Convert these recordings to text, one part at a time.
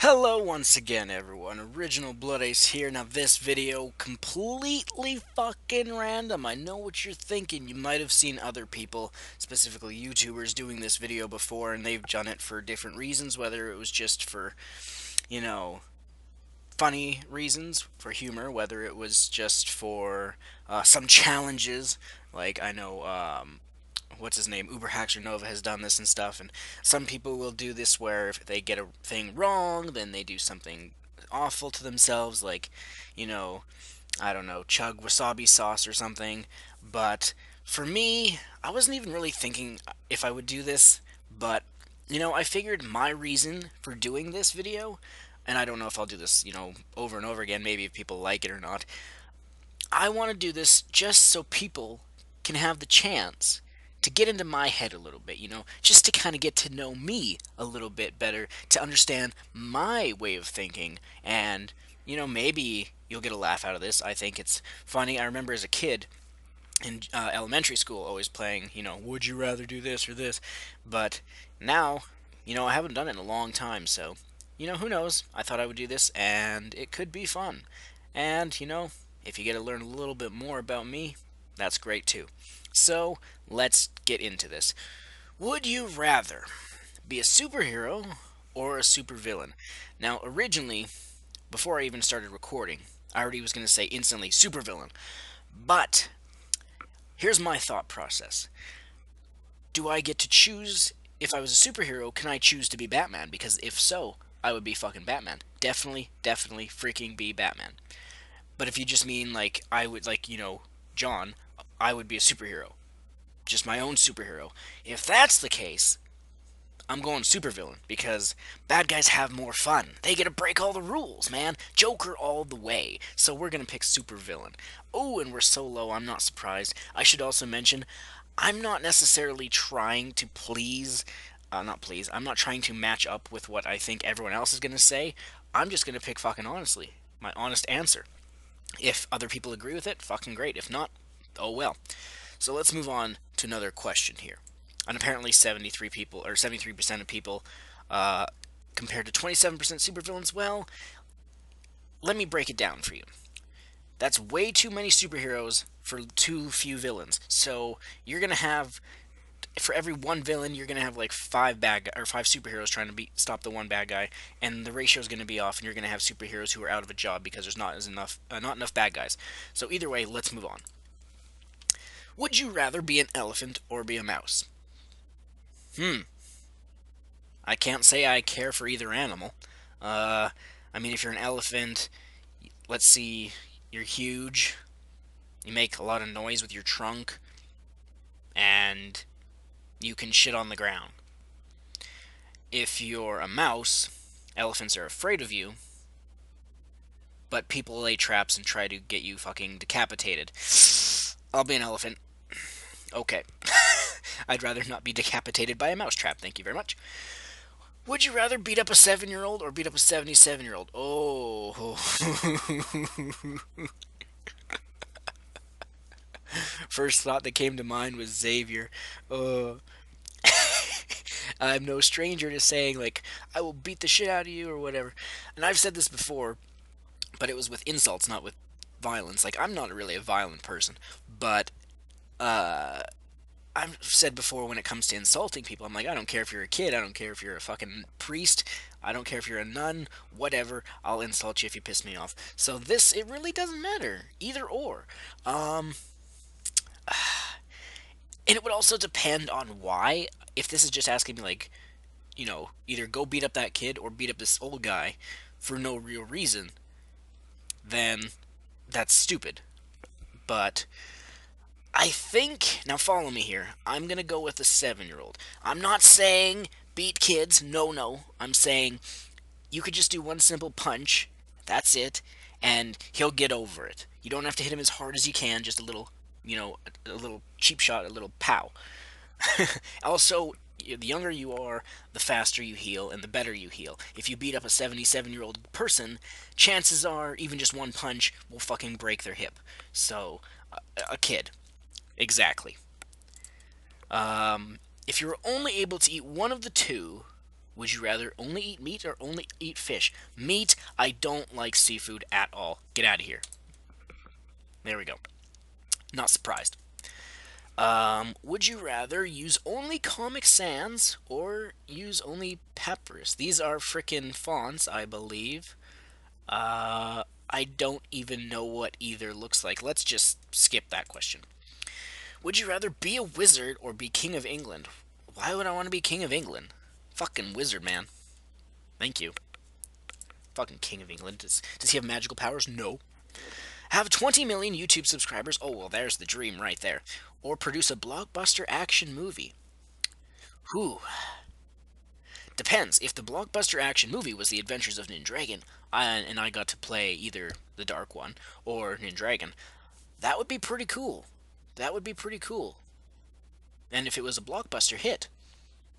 Hello once again, everyone. Original Blood Ace here. Now, this video completely fucking random. I know what you're thinking. You might have seen other people, specifically YouTubers, doing this video before, and they've done it for different reasons. Whether it was just for, you know, funny reasons, for humor. Whether it was just for some challenges. Like I know what's his name, Uber Hacker Nova has done this and stuff, and some people will do this where if they get a thing wrong, then they do something awful to themselves, like, you know, I don't know, chug wasabi sauce or something. But for me, I wasn't even really thinking if I would do this, but, I figured my reason for doing this video, and I don't know if I'll do this, over and over again, maybe if people like it or not. I want to do this just so people can have the chance to get into my head a little bit, just to kind of get to know me a little bit better, to understand my way of thinking, and, maybe you'll get a laugh out of this. I think it's funny. I remember as a kid in elementary school always playing, would you rather do this or this? But now, I haven't done it in a long time, so, who knows? I thought I would do this, and it could be fun. And, if you get to learn a little bit more about me, that's great too. So, let's get into this. Would you rather be a superhero or a supervillain? Now, originally, before I even started recording, I already was going to say instantly supervillain. But, here's my thought process. Do I get to choose if I was a superhero? Can I choose to be Batman? Because if so, I would be fucking Batman. Definitely, definitely freaking be Batman. But if you just mean like I would like, John, I would be a superhero. Just my own superhero. If that's the case, I'm going supervillain because bad guys have more fun. They get to break all the rules, man. Joker all the way. So we're going to pick supervillain. Oh, and we're so low, I'm not surprised. I should also mention I'm not necessarily trying to please not please. I'm not trying to match up with what I think everyone else is going to say. I'm just going to pick fucking honestly. My honest answer. If other people agree with it, fucking great. If not, oh well. So let's move on to another question here. And apparently 73 people, or 73% of people, uh, compared to 27% supervillains, well, let me break it down for you. That's way too many superheroes for too few villains. So you're gonna have, for every one villain, you're gonna have like five superheroes trying to stop the one bad guy, and the ratio is gonna be off, and you're gonna have superheroes who are out of a job because there's not enough bad guys. So either way, let's move on. Would you rather be an elephant or be a mouse? Hmm. I can't say I care for either animal. Uh, I mean, if you're an elephant, let's see, you're huge. You make a lot of noise with your trunk, and you can shit on the ground. If you're a mouse, elephants are afraid of you, but people lay traps and try to get you fucking decapitated. I'll be an elephant. Okay. I'd rather not be decapitated by a mousetrap, thank you very much. Would you rather beat up a 7-year-old or beat up a 77-year-old? Oh. First thought that came to mind was Xavier. Uh, I'm no stranger to saying, like, I will beat the shit out of you or whatever. And I've said this before, but it was with insults, not with violence. Like, I'm not really a violent person, but uh, I've said before when it comes to insulting people, I'm like, I don't care if you're a kid, I don't care if you're a fucking priest, I don't care if you're a nun, whatever, I'll insult you if you piss me off. So this, it really doesn't matter, either or. Um, and it would also depend on why. If this is just asking me, like, either go beat up that kid or beat up this old guy for no real reason, then that's stupid. But I think, now follow me here, I'm gonna go with the 7-year-old. I'm not saying beat kids, no, no. I'm saying you could just do one simple punch, that's it, and he'll get over it. You don't have to hit him as hard as you can, just a little, a little cheap shot, a little pow. Also, the younger you are, the faster you heal and the better you heal. If you beat up a 77-year-old person, chances are even just one punch will fucking break their hip. So, a kid. Exactly. If you're only able to eat one of the two, Would you rather only eat meat or only eat fish? Meat, I don't like seafood at all. Get out of here. There we go. Not surprised. Would you rather use only Comic Sans or use only Papyrus? These are frickin' fonts, I believe. I don't even know what either looks like. Let's just skip that question. Would you rather be a wizard or be King of England? Why would I want to be King of England? Fucking wizard, man. Thank you. Fucking King of England. Does he have magical powers? No. Have 20 million YouTube subscribers? Oh, well, there's the dream right there. Or produce a blockbuster action movie? Whew. Depends. If the blockbuster action movie was The Adventures of Ninjadragon, and I got to play either the Dark One or Ninjadragon, that would be pretty cool. That would be pretty cool. And if it was a blockbuster hit,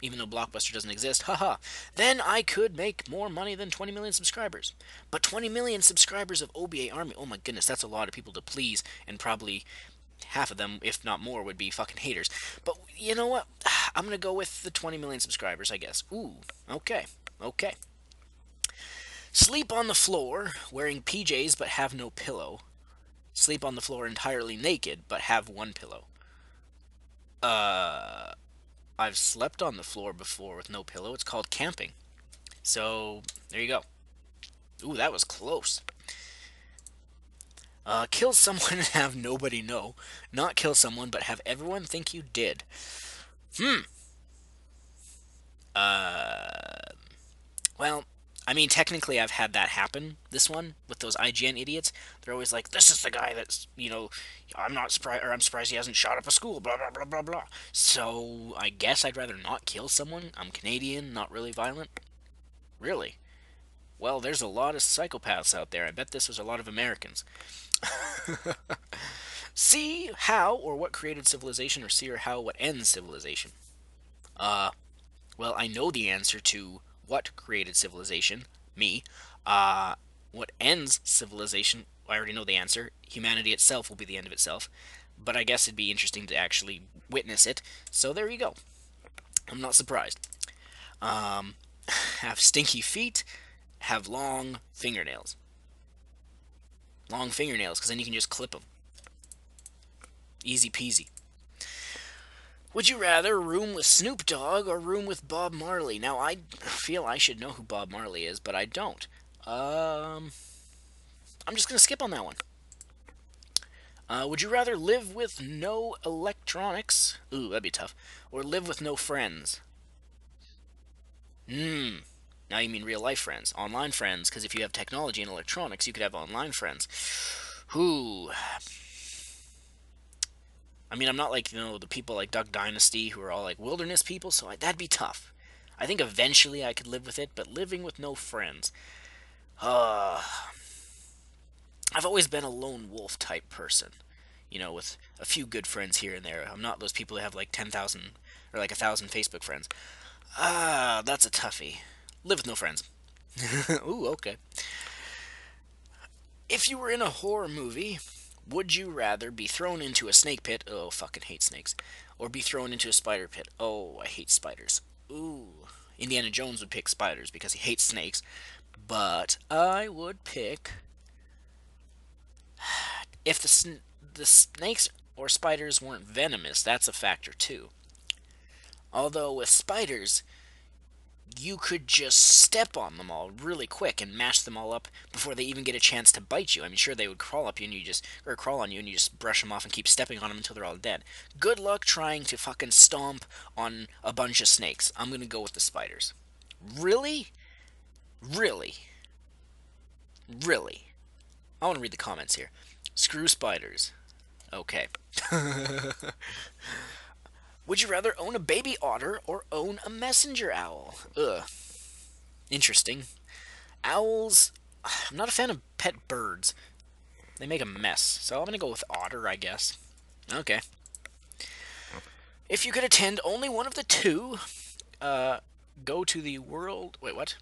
even though Blockbuster doesn't exist, haha, then I could make more money than 20 million subscribers. But 20 million subscribers of OBA Army, oh my goodness, that's a lot of people to please, and probably half of them, if not more, would be fucking haters. But you know what? I'm gonna go with the 20 million subscribers, I guess. Ooh, okay, okay. Sleep on the floor wearing PJs but have no pillow. Sleep on the floor entirely naked but have one pillow. Uh, I've slept on the floor before with no pillow. It's called camping. So, there you go. Ooh, that was close. Kill someone and have nobody know. Not kill someone, but have everyone think you did. Hmm. Uh, well, I mean, technically, I've had that happen. This one with those IGN idiots. They're always like, "This is the guy that's, I'm not surprised, or I'm surprised he hasn't shot up a school." Blah blah blah blah blah. So I guess I'd rather not kill someone. I'm Canadian, not really violent. Really? Well, there's a lot of psychopaths out there. I bet this was a lot of Americans. See how or what created civilization, or see or how what ends civilization. Uh, well, I know the answer to what created civilization, me. Uh, what ends civilization, I already know the answer. Humanity itself will be the end of itself. But I guess it'd be interesting to actually witness it. So there you go. I'm not surprised. Um, have stinky feet, have long fingernails. Long fingernails, because then you can just clip them. Easy peasy. Would you rather room with Snoop Dogg or room with Bob Marley? Now, I feel I should know who Bob Marley is, but I don't. Um, I'm just going to skip on that one. Would you rather live with no electronics? Ooh, that'd be tough. Or live with no friends? Hmm. Now you mean real life friends, online friends, because if you have technology and electronics, you could have online friends. Who? I mean, I'm not like, the people like Duck Dynasty who are all like wilderness people, so that'd be tough. I think eventually I could live with it, but living with no friends. Uh, I've always been a lone wolf type person, with a few good friends here and there. I'm not those people who have like 10,000 or like 1,000 Facebook friends. That's a toughie. Live with no friends. Ooh, okay. If you were in a horror movie, would you rather be thrown into a snake pit? Oh, fucking hate snakes. Or be thrown into a spider pit? Oh, I hate spiders. Ooh. Indiana Jones would pick spiders because he hates snakes. But I would pick. If the snakes or spiders weren't venomous, that's a factor too. Although with spiders, you could just step on them all really quick and mash them all up before they even get a chance to bite you. I mean, sure, they would crawl up you and crawl on you and you just brush them off and keep stepping on them until they're all dead. Good luck trying to fucking stomp on a bunch of snakes. I'm gonna go with the spiders. Really? Really? Really? I want to read the comments here. Screw spiders. Okay. Would you rather own a baby otter or own a messenger owl? Ugh. Interesting. Owls. I'm not a fan of pet birds. They make a mess. So I'm going to go with otter, I guess. Okay. If you could attend only one of the two, uh, go to the World. Wait, what?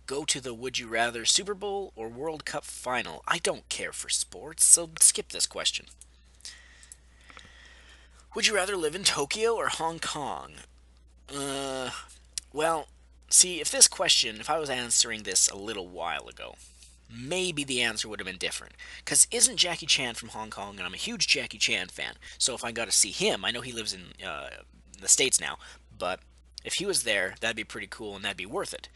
Go to the Would You Rather Super Bowl or World Cup final. I don't care for sports, so skip this question. Would you rather live in Tokyo or Hong Kong? Well, See, if I was answering this a little while ago, maybe the answer would have been different. Because isn't Jackie Chan from Hong Kong? And I'm a huge Jackie Chan fan. So if I got to see him, I know he lives in the States now, but if he was there, that'd be pretty cool and that'd be worth it.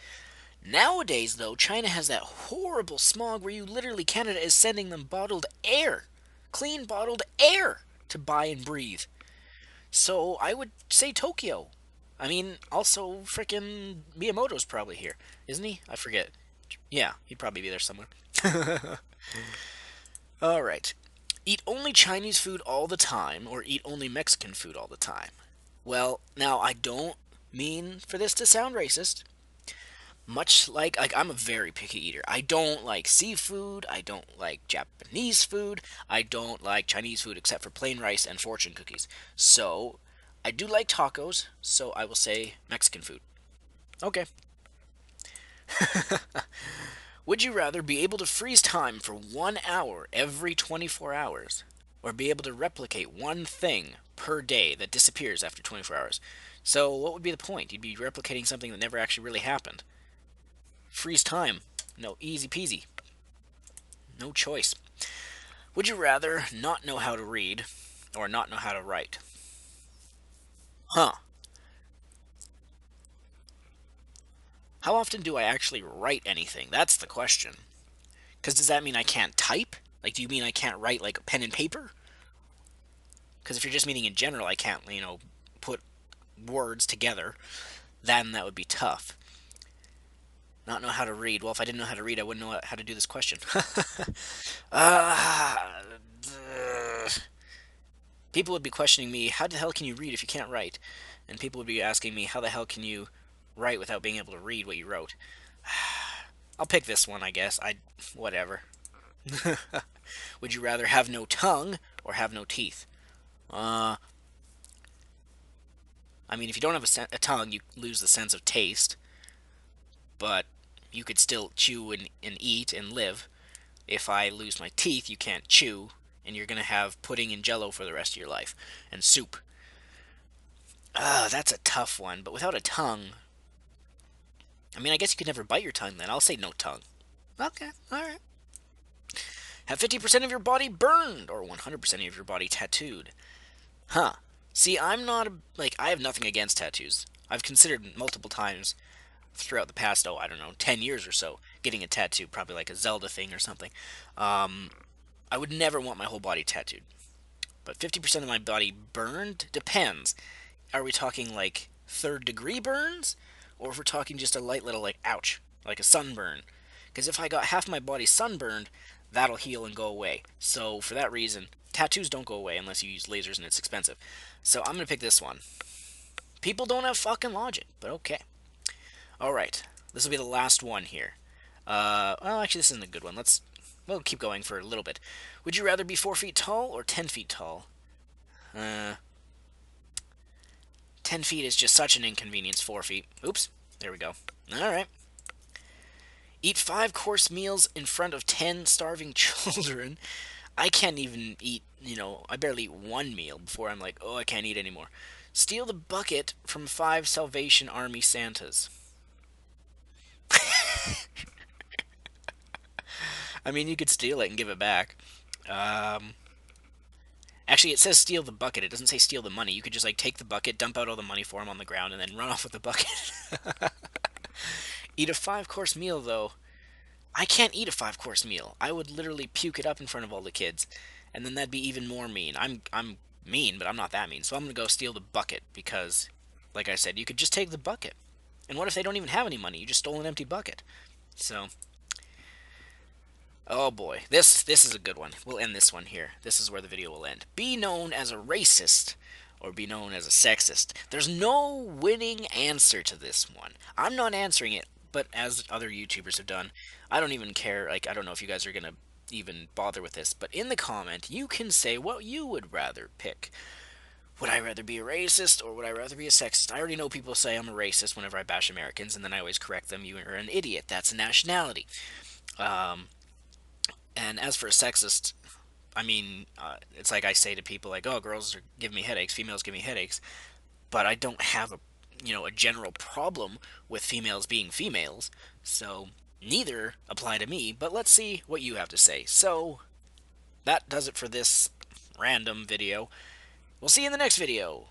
Nowadays, though, China has that horrible smog where you literally, Canada is sending them bottled air, clean bottled air to buy and breathe. So I would say Tokyo. I mean, also frickin' Miyamoto's probably here, isn't he? I forget. Yeah, he'd probably be there somewhere. All right. Eat only Chinese food all the time, or eat only Mexican food all the time? Well, now I don't mean for this to sound racist. Much like I'm a very picky eater. I don't like seafood. I don't like Japanese food. I don't like Chinese food except for plain rice and fortune cookies. So I do like tacos. So I will say Mexican food. Okay. Would you rather be able to freeze time for 1 hour every 24 hours, or be able to replicate one thing per day that disappears after 24 hours? So what would be the point? You'd be replicating something that never actually really happened. Freeze time. No, easy peasy. No choice. Would you rather not know how to read or not know how to write? Huh. How often do I actually write anything? That's the question. Because does that mean I can't type? Like, do you mean I can't write like pen and paper? Because if you're just meaning in general, I can't, put words together, then that would be tough. Not know how to read. Well, if I didn't know how to read, I wouldn't know how to do this question. uh, People would be questioning me, how the hell can you read if you can't write? And people would be asking me, how the hell can you write without being able to read what you wrote? I'll pick this one, I guess. Whatever. Would you rather have no tongue or have no teeth? Uh, I mean, if you don't have a tongue, you lose the sense of taste, but you could still chew and eat and live. If I lose my teeth, you can't chew, and you're gonna have pudding and jello for the rest of your life, and soup. That's a tough one, but without a tongue, I mean, I guess you could never bite your tongue then. I'll say no tongue. Okay, alright. Have 50% of your body burned, or 100% of your body tattooed. Huh. See, I'm not I have nothing against tattoos. I've considered multiple times throughout the past, I don't know, 10 years or so, getting a tattoo, probably like a Zelda thing or something. Um, I would never want my whole body tattooed. But 50% of my body burned depends. Are we talking like third degree burns? Or if we're talking just a light little, like, ouch, like a sunburn? Because if I got half my body sunburned, that'll heal and go away. So for that reason, tattoos don't go away unless you use lasers and it's expensive. So I'm going to pick this one. People don't have fucking logic, but okay. Alright, this will be the last one here. Well, actually, this isn't a good one. We'll keep going for a little bit. Would you rather be 4 feet tall or 10 feet tall? 10 feet is just such an inconvenience. 4 feet. Oops. There we go. Alright. Eat 5-course meals in front of 10 starving children. I can't even eat, I barely eat one meal before I'm like, oh, I can't eat anymore. Steal the bucket from 5 Salvation Army Santas. I mean, you could steal it and give it back. Um, Actually, it says steal the bucket. It doesn't say steal the money. You could just like take the bucket, dump out all the money for him on the ground, and then run off with the bucket. Eat a 5-course meal, though. I can't eat a 5-course meal. I would literally puke it up in front of all the kids, and then that'd be even more mean. I'm mean, but I'm not that mean. So I'm gonna go steal the bucket because, like I said, you could just take the bucket. And what if they don't even have any money? You just stole an empty bucket. So oh boy, this is a good one. We'll end this one here. This is where the video will end. Be known as a racist or be known as a sexist. There's no winning answer to this one. I'm not answering it, but as other YouTubers have done, I don't even care. Like, I don't know if you guys are gonna even bother with this, but in the comment, you can say what you would rather pick. Would I rather be a racist or would I rather be a sexist? I already know people say I'm a racist whenever I bash Americans, and then I always correct them. You are an idiot. That's a nationality. Um, and as for a sexist, I mean, it's like I say to people like, "Oh, girls are giving me headaches, females give me headaches," but I don't have a a general problem with females being females. So neither apply to me, but let's see what you have to say. So that does it for this random video. We'll see you in the next video.